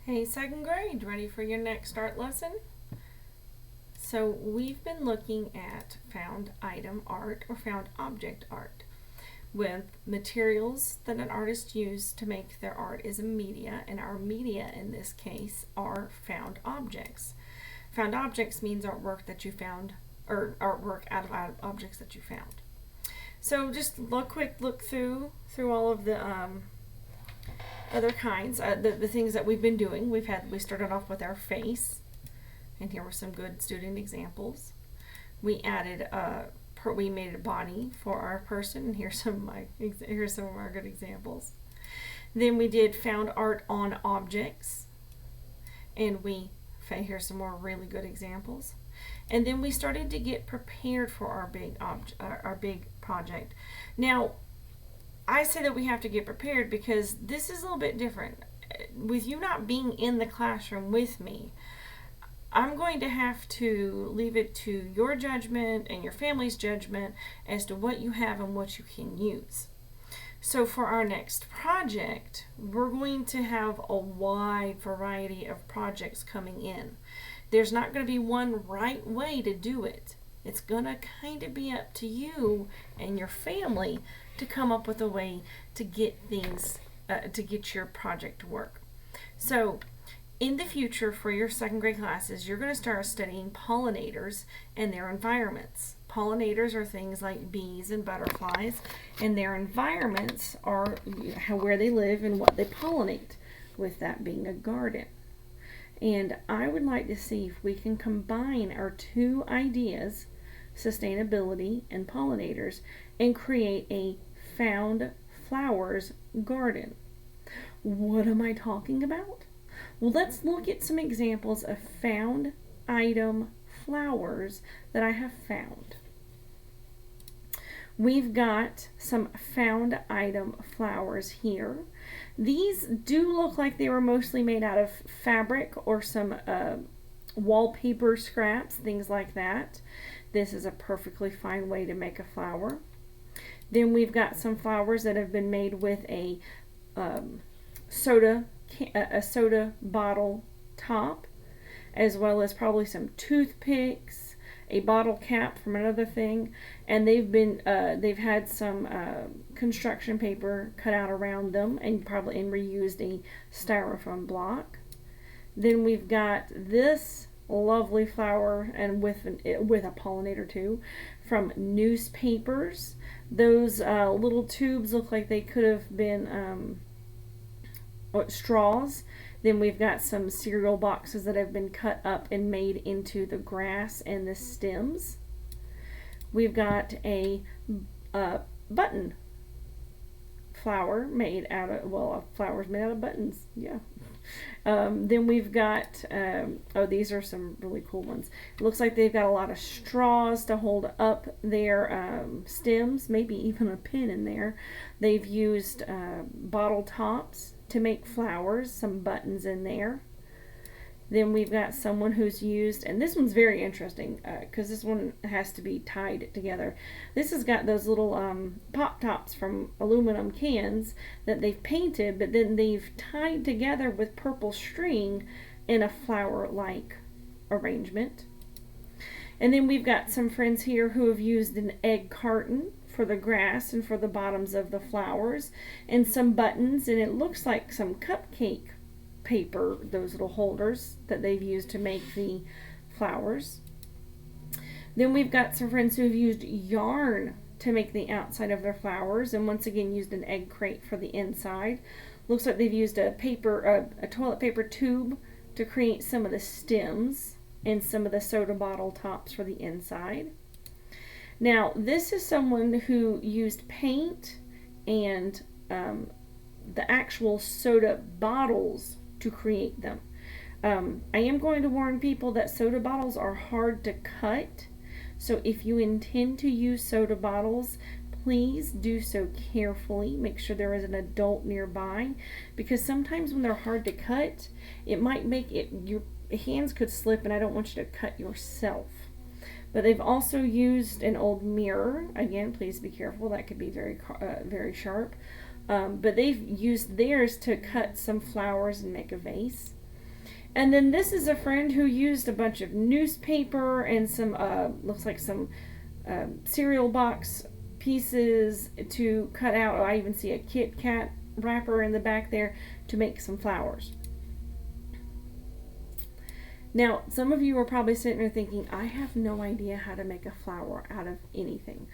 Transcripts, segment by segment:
Hey, second grade, ready for your next art lesson? So we've been looking at found item art or found object art with materials that an artist used to make their art is a media, and our media in this case are found objects. Found objects means artwork that you found, or artwork out of objects that you found. So just a quick look through all of the other kinds, the things that we've been doing. We started off with our face, and here were some good student examples. We added we made a body for our person, and here's some of our good examples. Then we did found art on objects, and here's some more really good examples. And then we started to get prepared for our big project. Now, I say that we have to get prepared because this is a little bit different. With you not being in the classroom with me, I'm going to have to leave it to your judgment and your family's judgment as to what you have and what you can use. So for our next project, we're going to have a wide variety of projects coming in. There's not going to be one right way to do it. It's going to kind of be up to you and your family to come up with a way to get to get your project to work. So in the future, for your second grade classes, you're going to start studying pollinators and their environments. Pollinators are things like bees and butterflies, and their environments are where they live and what they pollinate, with that being a garden. And I would like to see if we can combine our two ideas, sustainability and pollinators, and create a found flowers garden. What am I talking about? Well, let's look at some examples of found item flowers that I have found. We've got some found item flowers here. These do look like they were mostly made out of fabric or some wallpaper scraps, things like that. This is a perfectly fine way to make a flower. Then we've got some flowers that have been made with a soda bottle top, as well as probably some toothpicks, a bottle cap from another thing, and they've had some construction paper cut out around them, and reused a styrofoam block. Then we've got this lovely flower, and with a pollinator too, from newspapers. Those little tubes look like they could have been straws. Then we've got some cereal boxes that have been cut up and made into the grass and the stems. We've got a button flower made out of, flowers made out of buttons, yeah. Then we've got, these are some really cool ones. It looks like they've got a lot of straws to hold up their stems, maybe even a pin in there. They've used bottle tops to make flowers, some buttons in there. Then we've got someone who's used, and this one's very interesting because this one has to be tied together. This has got those little pop tops from aluminum cans that they've painted, but then they've tied together with purple string in a flower-like arrangement. And then we've got some friends here who have used an egg carton for the grass and for the bottoms of the flowers, and some buttons, and it looks like some cupcake paper, those little holders that they've used to make the flowers. Then we've got some friends who have used yarn to make the outside of their flowers, and once again used an egg crate for the inside. Looks like they've used a toilet paper tube to create some of the stems and some of the soda bottle tops for the inside. Now, this is someone who used paint and the actual soda bottles to create them. I am going to warn people that soda bottles are hard to cut, so if you intend to use soda bottles, please do so carefully. Make sure there is an adult nearby, because sometimes when they're hard to cut, it might make it, your hands could slip, and I don't want you to cut yourself. But they've also used an old mirror. Again, please be careful. That could be very sharp. But they've used theirs to cut some flowers and make a vase. And then this is a friend who used a bunch of newspaper and some, looks like some cereal box pieces to cut out. I even see a Kit Kat wrapper in the back there to make some flowers. Now, some of you are probably sitting there thinking, I have no idea how to make a flower out of anything.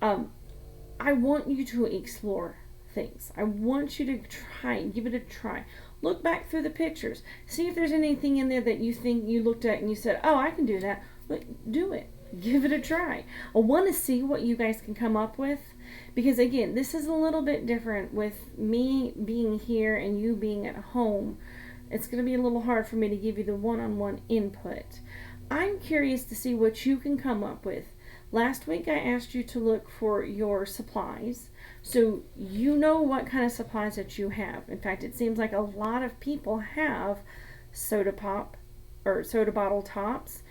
I want you to explore things. I want you to try, give it a try. Look back through the pictures. See if there's anything in there that you think you looked at and you said, oh, I can do that. Do it. Give it a try. I want to see what you guys can come up with, because again, this is a little bit different with me being here and you being at home. It's going to be a little hard for me to give you the one-on-one input. I'm curious to see what you can come up with. Last week I asked you to look for your supplies, so you know what kind of supplies that you have. In fact, it seems like a lot of people have soda pop or soda bottle tops.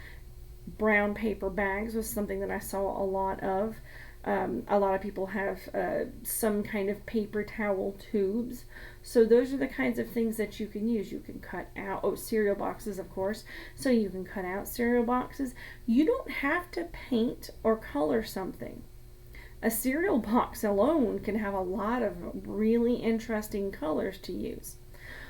Brown paper bags was something that I saw a lot of. A lot of people have some kind of paper towel tubes. So those are the kinds of things that you can use. You can cut out, cereal boxes, of course. So you can cut out cereal boxes. You don't have to paint or color something. A cereal box alone can have a lot of really interesting colors to use.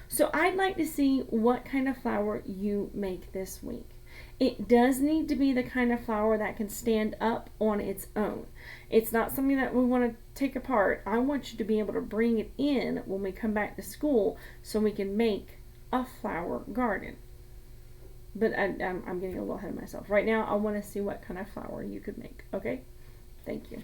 So I'd like to see what kind of flower you make this week. It does need to be the kind of flower that can stand up on its own. It's not something that we want to take apart. I want you to be able to bring it in when we come back to school so we can make a flower garden. But I'm getting a little ahead of myself. Right now, I want to see what kind of flower you could make. Okay? Thank you.